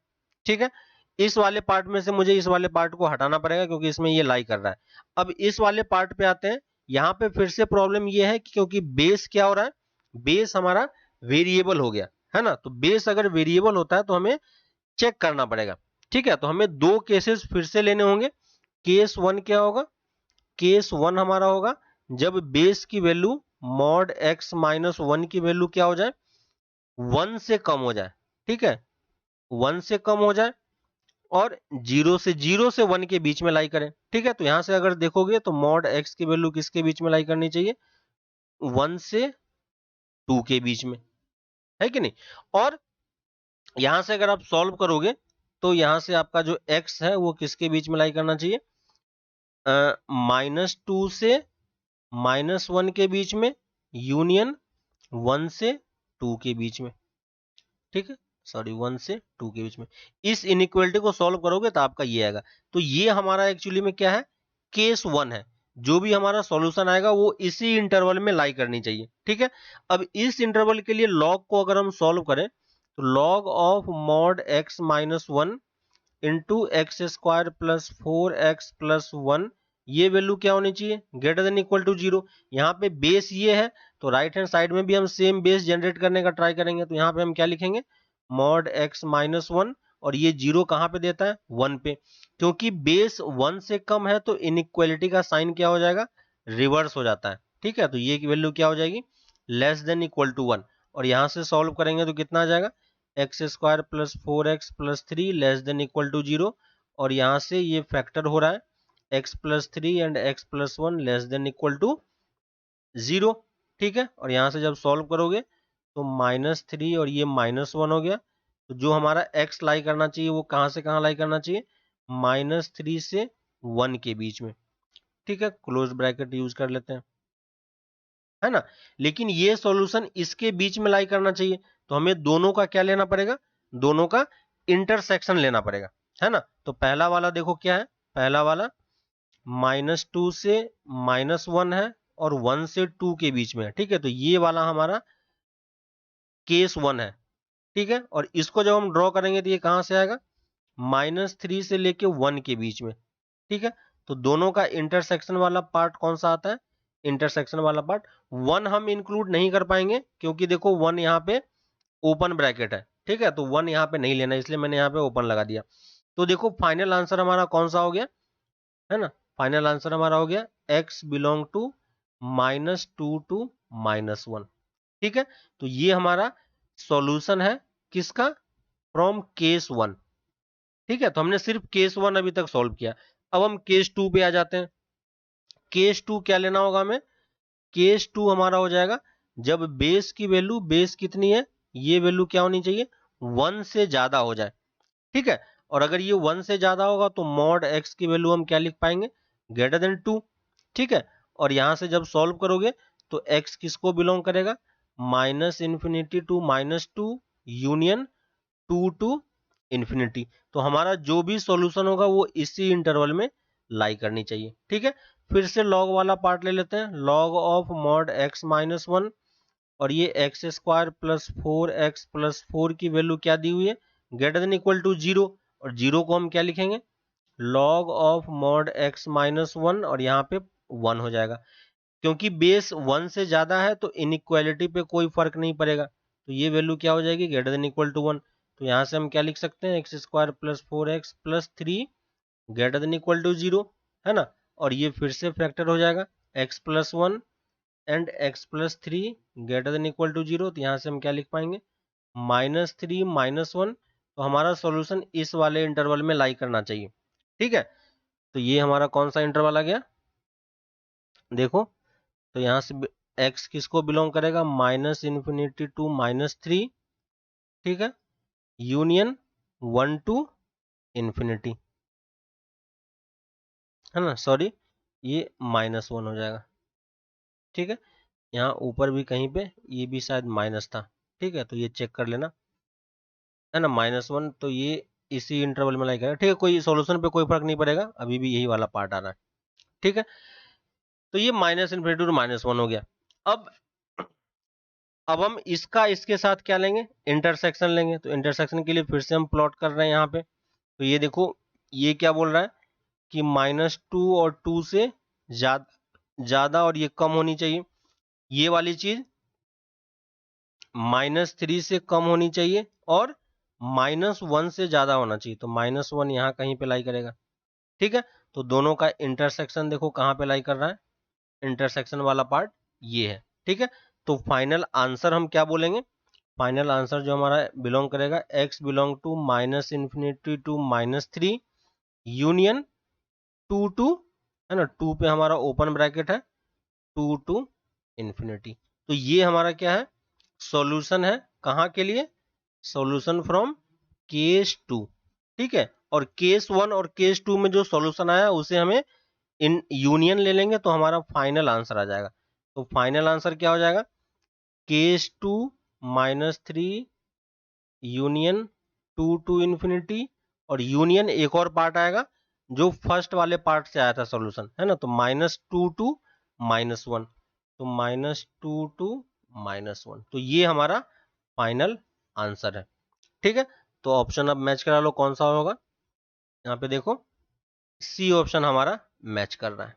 ठीक है, इस वाले पार्ट में से मुझे इस वाले पार्ट को हटाना पड़ेगा क्योंकि इसमें ये लाई कर रहा है। अब इस वाले पार्ट पे आते हैं। यहाँ पे फिर से प्रॉब्लम ये है कि क्योंकि बेस क्या हो रहा है, बेस हमारा वेरिएबल हो गया है ना। तो बेस अगर वेरिएबल होता है तो हमें चेक करना पड़ेगा। ठीक है, तो हमें 2 केसेस फिर से लेने होंगे। केस 1 क्या होगा, केस 1 हमारा होगा जब बेस की वैल्यू मॉड एक्स माइनस 1 की वैल्यू क्या हो जाए, 1 से कम हो जाए। ठीक है, 1 से कम हो जाए और 0 से 1 के बीच में लाई करें। ठीक है, तो यहां से अगर देखोगे तो मॉड एक्स की वैल्यू किसके बीच में लाई करनी चाहिए, 1 से 2 के बीच में, है कि नहीं। और यहां से अगर आप सॉल्व करोगे तो यहां से आपका जो x है वो किसके बीच में लाई करना चाहिए, -2 से -1 के बीच में यूनियन 1 से 2 के बीच में। ठीक है, सॉरी 1 से 2 के बीच में। इस इनइक्वालिटी को सॉल्व करोगे तो आपका ये आएगा। तो ये हमारा एक्चुअली में क्या है, केस 1 है। जो भी हमारा सॉल्यूशन आएगा वो इसी इंटरवल में लाई करनी चाहिए। ठीक है, अब इस इंटरवल के लिए लॉग को अगर हम सॉल्व करें तो log of mod x minus 1 into x square plus 4x plus 1, ये वैल्यू क्या होनी चाहिए, ग्रेटर देन इक्वल टू 0। यहाँ पे बेस ये है, तो राइट हैंड साइड में भी हम सेम बेस जनरेट करने का ट्राई करेंगे। तो यहाँ पे हम क्या लिखेंगे, मॉड एक्स माइनस 1, और ये 0 कहाँ पे देता है, 1 पे। क्योंकि बेस 1 से कम है तो इनइक्वालिटी का साइन क्या हो जाएगा, रिवर्स हो जाता है। ठीक है, तो ये की वैल्यू क्या हो जाएगी, लेस देन इक्वल टू 1। और यहाँ से सॉल्व करेंगे तो कितना आ जाएगा, x square plus 4x plus 3 less than equal to 0, और यहाँ से ये फैक्टर हो रहा है x plus 3 and x plus 1 less than equal to 0, ठीक है। और यहाँ से जब सॉल्व करोगे तो -3 और ये -1 हो गया, तो जो हमारा x लाई करना चाहिए वो कहाँ से कहाँ लाई करना चाहिए, -3 से 1 के बीच में, ठीक है। क्लोज ब्रैकेट यूज कर लेते हैं, है ना। लेकिन ये सॉल्यूशन इसके बीच में लाई करना चाहिए, तो हमें दोनों का क्या लेना पड़ेगा, दोनों का इंटरसेक्शन लेना पड़ेगा, है ना। तो पहला वाला देखो क्या है, पहला वाला -2 से -1 है और 1 से 2 के बीच में है, ठीक है। तो ये वाला हमारा केस 1 है, ठीक है। और इसको जब हम ड्रॉ करेंगे तो ये कहां से आएगा, -3 से लेके 1 के बीच में, ठीक है। तो दोनों का इंटरसेक्शन वाला पार्ट कौन सा आता है, इंटरसेक्शन वाला पार्ट 1 हम इंक्लूड नहीं कर पाएंगे, क्योंकि देखो 1 यहाँ पे ओपन ब्रैकेट है, ठीक है। तो 1 यहाँ पे नहीं लेना, इसलिए मैंने यहाँ पे ओपन लगा दिया। तो देखो फाइनल आंसर हमारा कौन सा हो गया, है ना। फाइनल आंसर हमारा हो गया x बिलोंग टू -2 टू -1, ठीक है। तो ये हमारा सॉल्यूशन है किसका, फ्रॉम केस 1, ठीक है। तो हमने सिर्फ केस 1 अभी तक सॉल्व किया। अब हम केस 2 पे आ जाते हैं। केस 2 क्या लेना होगा हमें, केस 2 हमारा हो जाएगा जब बेस की वैल्यू, बेस कितनी है, ये वैल्यू क्या होनी चाहिए, 1 से ज्यादा हो जाए, ठीक है। और अगर ये 1 से ज्यादा होगा तो मॉड x की वैल्यू हम क्या लिख पाएंगे, ग्रेटर देन 2, ठीक है। और यहां से जब सॉल्व करोगे तो x किसको बिलोंग करेगा, -∞ टू -2 यूनियन 2 टू इन्फिनिटी। तो हमारा जो भी सॉल्यूशन होगा वो इसी इंटरवल में लाई करनी चाहिए, ठीक है। फिर से लॉग वाला पार्ट ले लेते हैं, लॉग ऑफ मॉड x -1, और ये x square plus 4x plus 4 की वैल्यू क्या दी हुई है, ग्रेटर देन इक्वल टू 0, और 0 को हम क्या लिखेंगे, लॉग ऑफ मॉड x -1, और यहाँ पे 1 हो जाएगा। क्योंकि बेस 1 से ज्यादा है तो इनइक्वालिटी पे कोई फर्क नहीं पड़ेगा, तो ये वैल्यू क्या हो जाएगी, ग्रेटर देन इक्वल टू 1। तो यहाँ से हम क्या लिख सकते हैं, x square plus 4x plus 3 greater than equal to 0, है ना। और ये फिर से फैक्टर हो जाएगा x plus 1 and x plus 3 greater than equal to 0, तो यहाँ से हम क्या लिख पाएंगे, -3 -1। तो हमारा सॉल्यूशन इस वाले इंटरवल में लाई करना चाहिए, ठीक है। तो ये हमारा कौन सा इंटरवल आ गया, देखो। तो यहाँ से x किसको बिलोंग करेगा, -∞ टू -3, ठीक है, यूनियन 1 टू इन्फिनिटी, है ना। सॉरी, ये -1 हो जाएगा, ठीक है। यहाँ ऊपर भी कहीं पे ये भी शायद माइनस था, ठीक है। तो ये चेक कर लेना, है ना, -1। तो ये इसी इंटरवल में लाई करेगा, ठीक है। कोई सॉल्यूशन पे कोई फर्क नहीं पड़ेगा, अभी भी यही वाला पार्ट आ रहा है, ठीक है। तो ये -∞ टू -1 हो गया। अब अब हम इसका इसके साथ क्या लेंगे, इंटरसेक्शन लेंगे। तो इंटरसेक्शन के लिए फिर से हम प्लॉट कर रहे हैं यहाँ पे। तो ये देखो, ये क्या बोल रहा है कि -2 और 2 से ज्यादा और ये कम होनी चाहिए, ये वाली चीज -3 से कम होनी चाहिए और -1 से ज्यादा होना चाहिए। तो -1 यहाँ कहीं पे लाई करेगा, ठीक है। तो दोनों का इंटरसेक्शन देखो कहाँ पे लाई कर रहा है, इंटरसेक्शन वाला पार्ट ये है, ठीक है। तो फाइनल आंसर हम क्या बोलेंगे, फाइनल आंसर जो हमारा बिलोंग करेगा, x belong to -∞ to -3 union 2 to, है ना, 2 पे हमारा ओपन ब्रैकेट है, 2 टू इन्फिनिटी। तो ये हमारा क्या है, सॉल्यूशन है, कहाँ के लिए, सॉल्यूशन फ्रॉम केस 2, ठीक है। और केस 1 और केस 2 में जो सॉल्यूशन आया उसे हमें इन यूनियन ले लेंगे तो हमारा फाइनल आंसर आ जाएगा। तो फाइनल आंसर क्या हो जाएगा, केस 2 -3 यूनियन 2 टू इन्फिनिटी, और यूनियन एक और पार्ट आएगा जो फर्स्ट वाले पार्ट से आया था सॉल्यूशन, है ना। तो -2 टू -1, तो -2 टू -1, तो ये हमारा फाइनल आंसर है, ठीक है। तो ऑप्शन अब मैच करा लो कौन सा होगा, यहाँ पे देखो सी ऑप्शन हमारा मैच कर रहा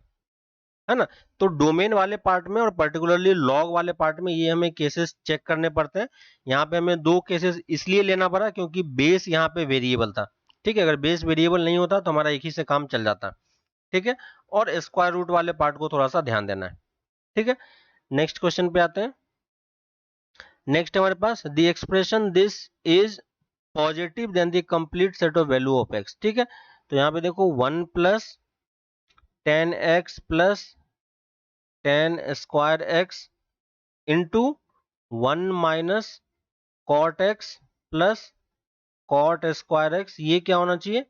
है ना। तो डोमेन वाले पार्ट में और पर्टिकुलरली लॉग वाले पार्ट में ये हमें केसेस चेक करने पड़ते हैं। यहाँ पे हमें 2 केसेस इसलिए लेना पड़ा क्योंकि बेस यहाँ पे वेरिएबल था, ठीक है। अगर बेस वेरिएबल नहीं होता तो हमारा एक ही से काम चल जाता, ठीक है। और स्क्वायर रूट वाले पार्ट को थोड़ा सा ध्यान देना है, ठीक है। नेक्स्ट क्वेश्चन पे आते हैं। नेक्स्ट हमारे पास the expression this is positive then the complete set of value of x. ठीक है, तो यहाँ पे देखो 1 plus 10x plus 10 square x into 1 minus cot x plus cot square x, ये क्या होना चाहिए,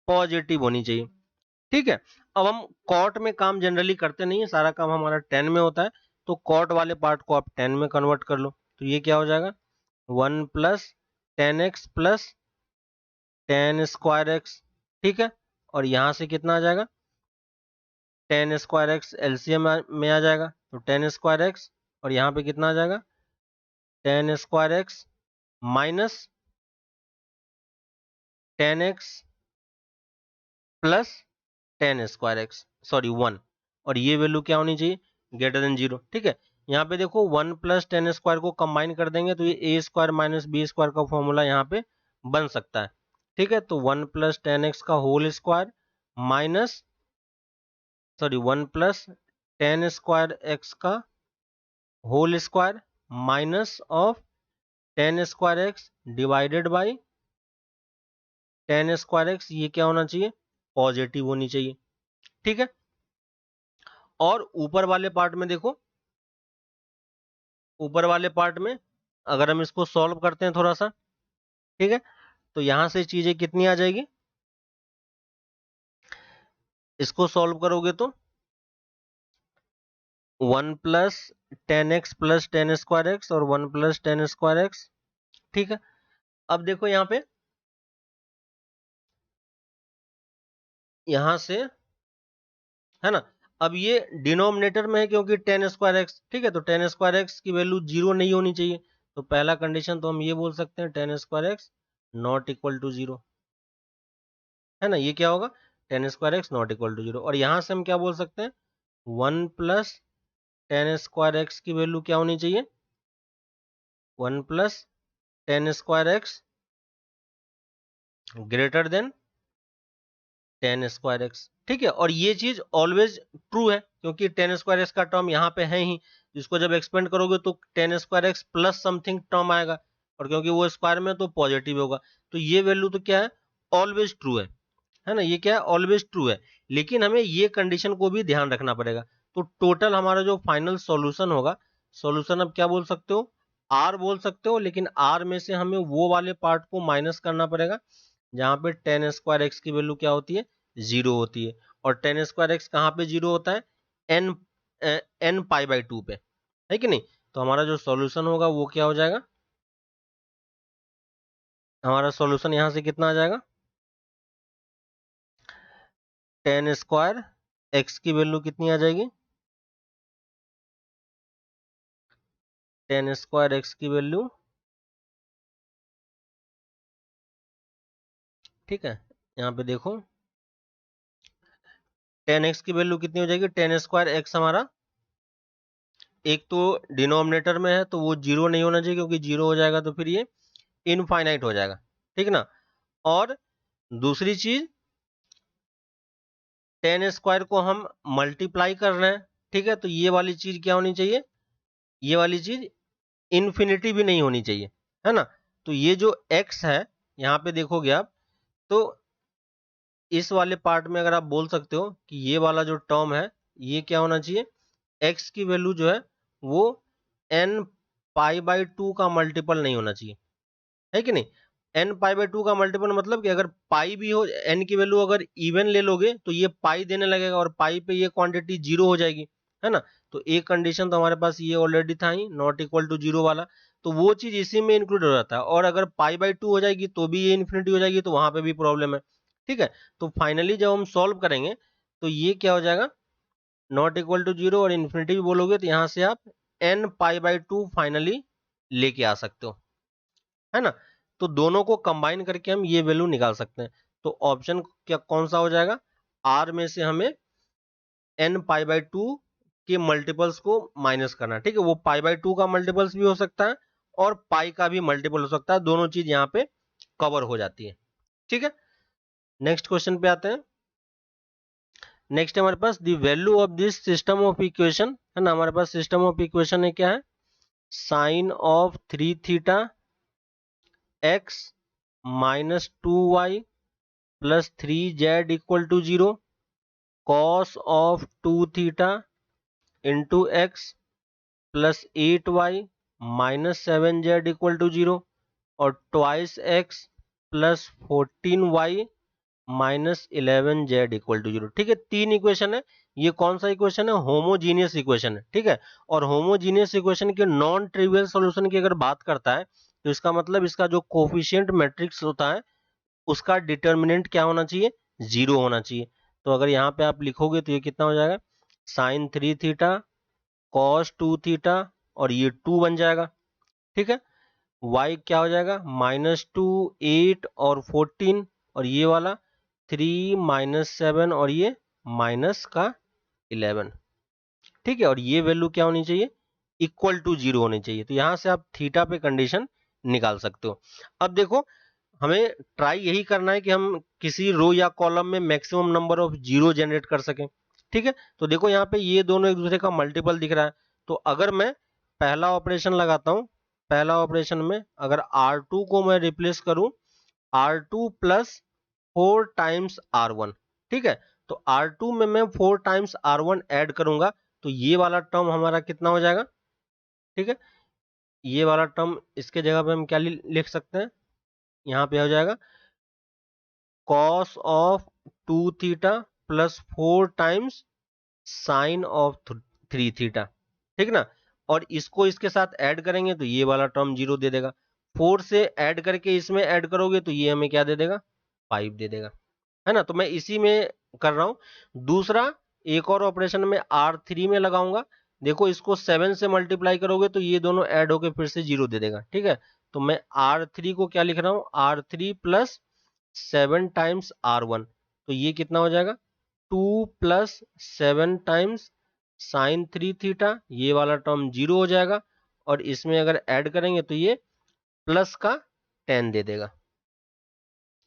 पॉजिटिव होनी चाहिए। ठीक है, अब हम कॉट में काम जनरली करते नहीं है, सारा काम हमारा 10 में होता है, तो कॉट वाले पार्ट को आप 10 में कन्वर्ट कर लो, तो ये क्या हो जाएगा 1 plus 10x plus 10 square x। ठीक है, और यहां से कितना आ जाएगा 10 स्क्वायर x एलसीएम में आ जाएगा, तो 10 स्क्वायर x, और यहाँ पे कितना आ जाएगा 10 square x minus 10x plus 10 square x, sorry 1, और ये वैल्यू क्या होनी चाहिए ग्रेटर देन 0। ठीक है, यहाँ पे देखो 1 प्लस 10 स्क्वायर को कंबाइन कर देंगे तो ये a square minus B square का फॉर्मूला यहाँ पे बन सकता है। ठीक है, तो 1 प्लस 10x का whole square minus, sorry 1 plus 10 square x का whole square minus of 10 square x divided by 10 square x, ये क्या होना चाहिए पॉजिटिव होनी चाहिए। ठीक है, और ऊपर वाले पार्ट में देखो, ऊपर वाले पार्ट में अगर हम इसको सॉल्व करते हैं थोड़ा सा, ठीक है, तो यहां से चीजें कितनी आ जाएगी, इसको सॉल्व करोगे तो 1 plus 10x plus 10 square x और 1 प्लस 10 स्क्वायर x। ठीक है, अब देखो यहां पे, यहां से है ना, अब ये डिनोमिनेटर में है क्योंकि 10 स्क्वायर x। ठीक है, तो 10 स्क्वायर x की वैल्यू 0 नहीं होनी चाहिए, तो पहला कंडीशन तो हम ये बोल सकते हैं 10 square x not equal to 0, है ना, ये क्या होगा 10 square x not equal to 0। और यहां से हम क्या बोल सकते हैं 1 प्लस 10 स्क्वायर x की वैल्यू क्या होनी चाहिए 1 plus 10 square x greater than 10 square x। ठीक है, और ये चीज ऑलवेज ट्रू है क्योंकि 10 स्क्वायर x का टर्म यहाँ पे है ही, जिसको जब एक्सपेंड करोगे तो 10 square x plus something term आएगा, और क्योंकि वो स्क्वायर में तो पॉजिटिव होगा, तो ये वैल्यू तो क्या है ऑलवेज ट्रू है ना, ये क्या है ऑलवेज ट्रू है। लेकिन हमें ये कंडीशन को भी ध्यान रखना पड़ेगा, तो टोटल हमारा जो फाइनल सॉल्यूशन होगा, सॉल्यूशन अब क्या बोल सकते हो आर बोल सकते हो, लेकिन आर में से हमें वो वाले पार्ट को माइनस करना पड़ेगा जहां पे 10 स्क्वायर x की वैल्यू क्या होती है 0 होती है, और 10 स्क्वायर x कहाँ पे 0 होता है एन एन पाई बाई 2 पे, है कि नहीं। तो हमारा जो सॉल्यूशन होगा वो क्या हो जाएगा, हमारा सॉल्यूशन यहां से कितना आ जाएगा 10 स्क्वायर x की वैल्यू कितनी आ जाएगी 10 स्क्वायर x की वैल्यू, ठीक है, यहाँ पे देखो 10x की वैल्यू कितनी हो जाएगी 10 स्क्वायर x हमारा एक तो डिनोमिनेटर में है तो वो 0 नहीं होना चाहिए, क्योंकि 0 हो जाएगा तो फिर ये इनफाइनाइट हो जाएगा, ठीक ना। और दूसरी चीज 10 स्क्वायर को हम मल्टीप्लाई कर रहे हैं, ठीक है, तो ये वाली चीज क्या होनी चाहिए, ये वाली चीज इन्फिनिटी भी नहीं होनी चाहिए, है ना। तो ये जो x है यहाँ पे देखोगे आप, तो इस वाले पार्ट में अगर आप बोल सकते हो कि ये वाला जो टर्म है ये क्या होना चाहिए x की वैल्यू जो है वो n पाई बाई 2 का मल्टीपल नहीं होना चाहिए, है कि नहीं। n पाई बाई 2 का मल्टीपल मतलब कि अगर पाई भी हो, n की वैल्यू अगर इवन ले लोगे तो ये पाई देने लगेगा और पाई पे ये क्वांटिटी 0 हो जाएगी, है ना। तो एक कंडीशन तो हमारे पास ये ऑलरेडी था ही नॉट इक्वल टू 0 वाला, तो वो चीज इसी में इंक्लूड हो जाता है। और अगर पाई बाई 2 हो जाएगी तो भी ये इन्फिनिटी हो जाएगी, तो वहां पे भी प्रॉब्लम है, ठीक है। तो फाइनली जब हम सॉल्व करेंगे तो ये क्या हो जाएगा नॉट इक्वल टू 0 और इन्फिनिटी भी बोलोगे तो यहां से आप n पाई बाई 2 फाइनली लेके आ सकते हो, है ना। तो दोनों को कंबाइन करके हम ये वैल्यू निकाल सकते हैं। तो ऑप्शन क्या कौन सा हो जाएगा, आर में से हमें n पाई बाई 2 के मल्टीपल्स को माइनस करना, ठीक है। वो पाई बाई 2 का मल्टीपल्स भी हो सकता है और पाई का भी मल्टीपल हो सकता है, दोनों चीज यहाँ पे कवर हो जाती है, ठीक है। नेक्स्ट क्वेश्चन पे आते हैं। नेक्स्ट हमारे पास the value of this system of equation, है ना, हमारे पास सिस्टम ऑफ इक्वेशन है क्या है sine of 3 theta x minus 2y plus 3z equal to 0, cos of 2 theta into x plus 8y minus 7z equal to 0 और twice x plus 14y minus 11z equal to 0। ठीक है, तीन equation है। ये कौन सा इक्वेशन है? Homogeneous equation है। ठीक है, और होमोजीनियस इक्वेशन के नॉन ट्रिवियल सॉल्यूशन की अगर बात करता है तो इसका मतलब इसका जो कोफिशिएंट मैट्रिक्स होता है उसका डिटर्मिनेंट क्या होना चाहिए? 0 होना चाहिए। तो अगर यहाँ पे आप लिखोगे तो ये कितना हो जाएगा? साइन 3 थीटा कॉस 2 थीटा और ये 2 बन जाएगा। ठीक है, y क्या हो जाएगा? -2 8 और 14 और ये वाला 3 -7 और ये माइनस का 11। ठीक है, और ये वैल्यू क्या होनी चाहिए? इक्वल टू 0 होनी चाहिए। तो यहां से आप थीटा पे कंडीशन निकाल सकते हो। अब देखो, हमें ट्राई यही करना है कि हम किसी रो या कॉलम में maximum number of zero generate कर सकें। ठीक है, तो देखो यहाँ पे ये दोनों एक दूसरे का मल्टीपल दिख रहा है। तो अगर मैं पहला ऑपरेशन लगाता हूं, पहला ऑपरेशन में अगर R2 को मैं रिप्लेस करूं R2 प्लस 4 टाइम्स R1। ठीक है, तो R2 में मैं 4 टाइम्स R1 ऐड करूंगा तो ये वाला टर्म हमारा कितना हो जाएगा? ठीक है, ये वाला टर्म इसके जगह पे हम क्या लिख सकते हैं? यहाँ पे हो जाएगा cos of 2 theta plus 4 times sign of 3 theta. ठीक ना, और इसको इसके साथ ऐड करेंगे तो ये वाला टर्म 0 दे देगा। 4 से ऐड करके इसमें ऐड करोगे तो ये हमें क्या दे देगा? 5 दे देगा। है ना, तो मैं इसी में कर रहा हूं। दूसरा एक और ऑपरेशन में R3 में लगाऊंगा। देखो, इसको 7 से मल्टीप्लाई करोगे तो ये दोनों ऐड होके फिर से 0 दे देगा। ठीक है, तो मैं R3 को क्या लिख रहा हूं? R3 plus 7 times R1। तो ये कितना हो जाएगा? 2 प्लस 7 टाइम्स साइन 3 थीटा, ये वाला टर्म 0 हो जाएगा और इसमें अगर ऐड करेंगे तो ये प्लस का 10 दे देगा।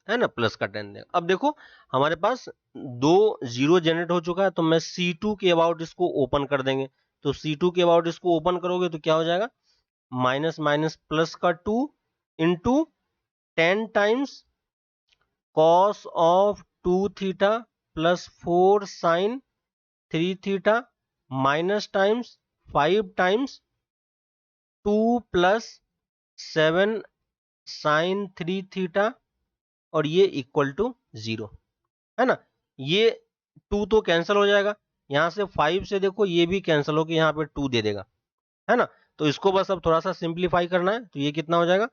है ना, प्लस का 10 देगा। अब देखो, हमारे पास दो जीरो जनरेट हो चुका है तो मैं C2 के अबाउट इसको ओपन कर देंगे। तो C2 के अबाउट इसको ओपन करोगे तो क्या हो जाएगा? माइनस माइनस प्लस का 2 into 10 times cos of 2 theta plus 4 sine 3 theta minus times 5 times 2 plus 7 sine 3 theta और ये इक्वल टू 0। है ना, ये 2 तो कैंसिल हो जाएगा। यहां से 5 से देखो ये भी कैंसिल होकर यहाँ पे 2 दे देगा। है ना, तो इसको बस अब थोड़ा सा सिंप्लीफाई करना है तो ये कितना हो जाएगा?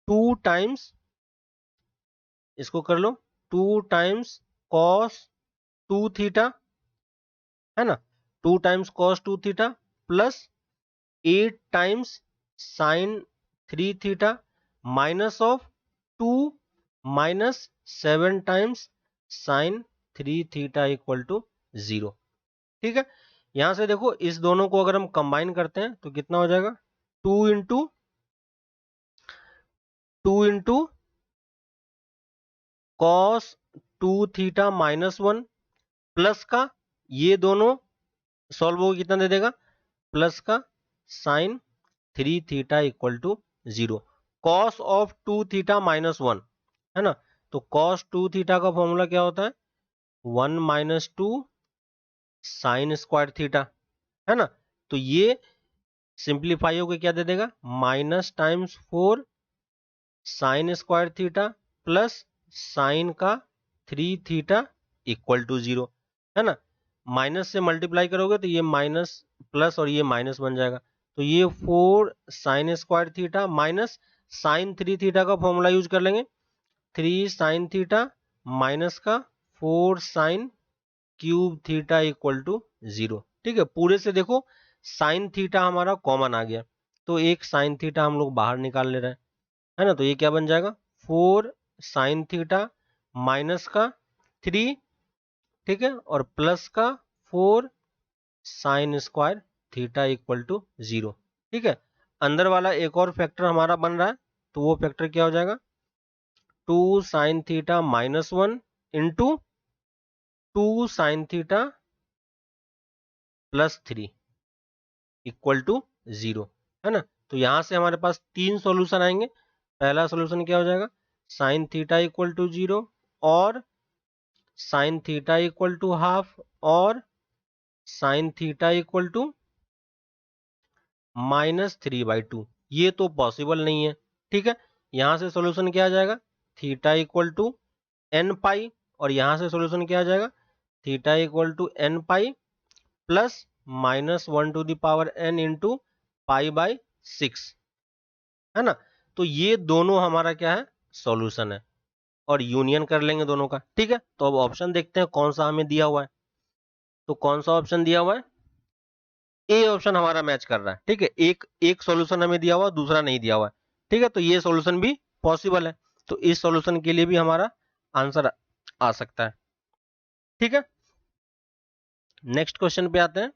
2 टाइम्स, इसको कर लो, 2 टाइम्स कॉस 2 थीटा। है ना, 2 times cos 2 theta plus 8 times sine 3 theta minus of 2 minus 7 times sine 3 theta equal to 0। ठीक है, यहां से देखो इस दोनों को अगर हम कंबाइन करते हैं तो कितना हो जाएगा? 2 into 2 into cos 2 theta minus 1 plus का ये दोनों सॉल्व होकर कितना दे देगा? प्लस का sine 3 theta equal to 0। Cos of 2 theta minus 1। है ना, तो कॉस 2 थीटा का फॉर्मूला क्या होता है? 1 माइनस 2 साइन स्क्वायर थीटा। है ना, तो ये सिंप्लीफाई होकर क्या दे देगा? Minus times 4 sine square theta plus sign का 3 थीटा इक्वल टू 0। है ना, माइनस से मल्टीप्लाई करोगे तो ये माइनस प्लस और ये माइनस बन जाएगा। तो ये 4 sine square theta minus sine 3 theta का फॉर्मूला यूज कर लेंगे, 3 साइन थीटा माइनस का 4 sine cube theta equal to 0। ठीक है, पूरे से देखो साइन थीटा हमारा कॉमन आ गया तो एक साइन थीटा हम लोग बाहर निकाल ले रहे हैं। है ना, तो ये क्या बन जाएगा? 4 साइन थीटा माइनस का 3, ठीक है, और प्लस का 4 sine square theta equal to 0। ठीक है, अंदर वाला एक और फैक्टर हमारा बन रहा है तो वो फैक्टर क्या हो जाएगा? 2 sine theta minus 1 into 2 sine theta plus 3 equal to 0। है ना, तो यहां से हमारे पास 3 सॉल्यूशन आएंगे। पहला सॉल्यूशन क्या हो जाएगा, साइन थीटा इक्वल टू 0 और sine theta equal to half और साइन थीटा इक्वल टू -3/2। ये तो पॉसिबल नहीं है, ठीक है। यहां से सॉल्यूशन क्या आ जाएगा, theta equal to n pi, और यहां से सॉल्यूशन क्या आ जाएगा, theta equal to n pi plus -1n into π/6, है ना। तो ये दोनों हमारा क्या है, सॉल्यूशन है, और यूनियन कर लेंगे दोनों का, ठीक है। तो अब ऑप्शन देखते हैं कौन सा हमें दिया हुआ है। तो कौन सा ऑप्शन दिया हुआ है, ए ऑप्शन हमारा मैच कर रहा है, ठीक है। एक एक सॉल्यूशन हमें दिया हुआ, दूसरा नहीं दिया हुआ है, ठीक है। तो ये सॉल्यूशन भी पॉसिबल है, तो इस सॉल्यूशन के लिए भी हमारा आंसर आ सकता है, ठीक है। नेक्स्ट क्वेश्चन पे आते हैं।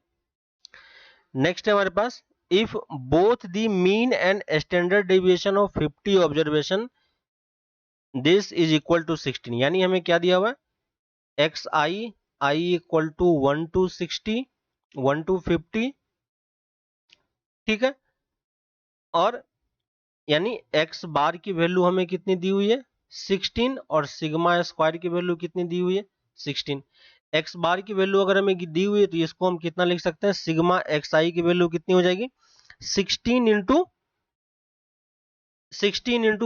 नेक्स्ट है हमारे पास, if both the mean and standard deviation of 50 observation this is equal to 16, यानी हमें क्या दिया हुआ है, x i equal to 1 to 60 1 to 50, ठीक है। और यानी एक्स बार की वैल्यू हमें कितनी दी हुई है, 16, और सिग्मा स्क्वायर की वैल्यू कितनी दी हुई है, 16। एक्स बार की वैल्यू अगर हमें दी हुई है तो इसको हम कितना लिख सकते हैं, सिग्मा एक्स आई की वैल्यू कितनी हो जाएगी, 16 इंटू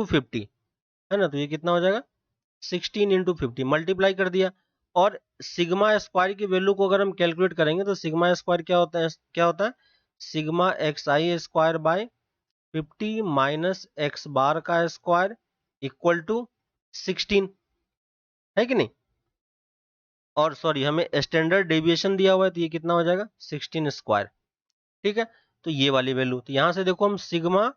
50, है ना। तो ये कितना हो जाएगा, 16 इंटू 50 मल्टीप्लाई कर दिया। और सिग्मा स्क्वायर की वैल्यू को अगर हम कैलकुलेट करेंगे तो सिग्मा स्क्वायर क्या होता है, sigma x i square by 50 minus x bar का स्क्वायर इक्वल टू 16, है कि नहीं। और सॉरी, हमें स्टैंडर्ड डेविएशन दिया हुआ है, तो ये कितना हो जाएगा, 16 स्क्वायर, ठीक है। तो ये वाली वैल्यू, तो यहां से देखो हम सिग्मा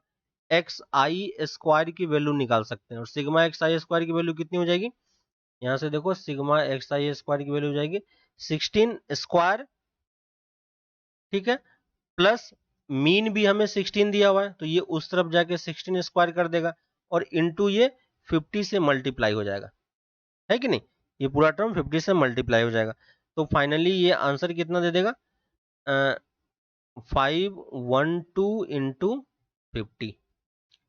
एक्स आई स्क्वायर की वैल्यू निकाल सकते हैं, और सिग्मा एक्स आई स्क्वायर की वैल्यू कितनी हो जाएगी, यहां से देखो सिग्मा एक्स आई स्क्वायर की वैल्यू हो जाएगी 16 स्क्वायर, ठीक है, प्लस मीन भी हमें 16 दिया हुआ है, तो ये उस तरफ जाके 16 स्क्वायर कर देगा, और इंटू ये 50 से मल्टीप्लाई हो जाएगा, है कि नहीं। ये पूरा टर्म 50 से मल्टीप्लाई हो जाएगा, तो फाइनली ये आंसर कितना दे देगा, 512 इंटू 50,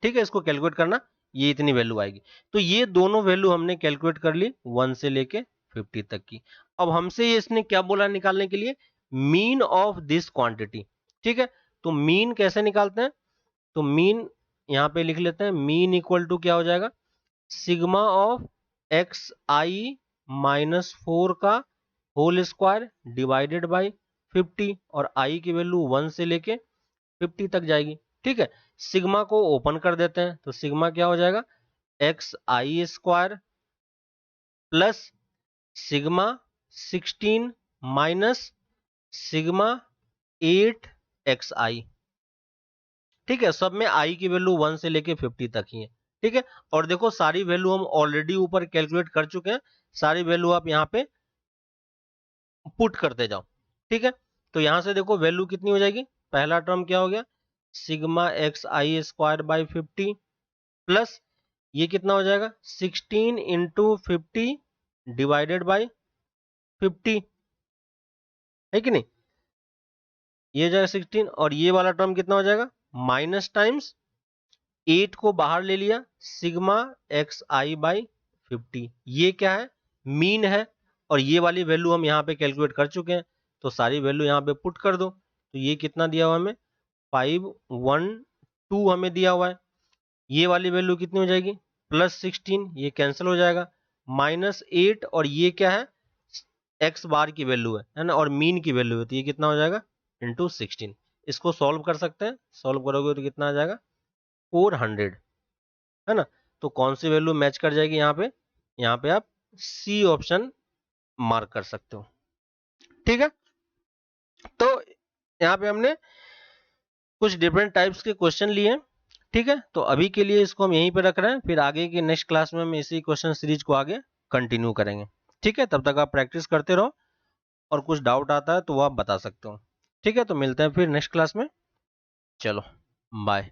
ठीक है। इसको कैलकुलेट करना, ये इतनी वैल्यू आएगी। तो ये दोनों वैल्यू हमने कैलकुलेट कर ली 1 से लेके 50 तक की। अब हमसे ये इसने क्या बोला निकालने के लिए, मीन ऑफ दिस क्वांटिटी, ठीक है। तो मीन कैसे निकालते हैं, तो मीन यहां पे लिख लेते हैं, मीन इक्वल टू क्या हो जाएगा, सिग्मा ऑफ एक्स आई -4 का होल स्क्वायर डिवाइडेड बाई 50, और आई की वैल्यू 1 से लेके 50 तक जाएगी, ठीक है। सिग्मा को ओपन कर देते हैं, तो सिग्मा क्या हो जाएगा, x i square plus sigma 16 minus sigma 8 x i, ठीक है। सब में आई की वैल्यू 1 से लेके 50 तक ही है, ठीक है। और देखो सारी वैल्यू हम ऑलरेडी ऊपर कैलकुलेट कर चुके हैं, सारी वैल्यू आप यहाँ पे पुट करते जाओ, ठीक है। तो यहां से देखो वैल्यू कितनी हो जाएगी, पहला टर्म क्या हो गया, sigma x i square by 50 plus ये कितना हो जाएगा, 16 इंटू 50 डिवाइडेड बाई 50, है कि नहीं। ये जाएगा 16, और ये वाला टर्म कितना हो जाएगा, माइनस टाइम्स 8 को बाहर ले लिया, सिग्मा एक्स आई बाई 50, ये क्या है, मीन है। और ये वाली वैल्यू हम यहाँ पे कैलकुलेट कर चुके हैं, तो सारी वैल्यू यहाँ पे पुट कर दो। तो ये कितना दिया हुआ हमें, 512 हमें दिया हुआ है। ये वाली वैल्यू कितनी हो जाएगी, +16, ये कैंसिल हो जाएगा, -8, और ये क्या है, एक्स बार की वैल्यू है ना, और मीन की वैल्यू है, तो ये कितना हो जाएगा, इंटू 16। इसको सॉल्व कर सकते हैं, सॉल्व करोगे तो कितना आ जाएगा, 400, है ना। तो कौन सी वैल्यू मैच कर जाएगी यहाँ पे आप सी ऑप्शन मार्क कर सकते हो, ठीक है। तो यहाँ पे हमने कुछ डिफरेंट टाइप्स के क्वेश्चन लिए हैं, ठीक है। तो अभी के लिए इसको हम यहीं पे रख रहे हैं, फिर आगे की नेक्स्ट क्लास में हम इसी क्वेश्चन सीरीज को आगे कंटिन्यू करेंगे, ठीक है। तब तक आप प्रैक्टिस करते रहो, और कुछ डाउट आता है तो वो आप बता सकते हो, ठीक है। तो मिलते हैं फिर नेक्स्ट क्लास में, चलो बाय।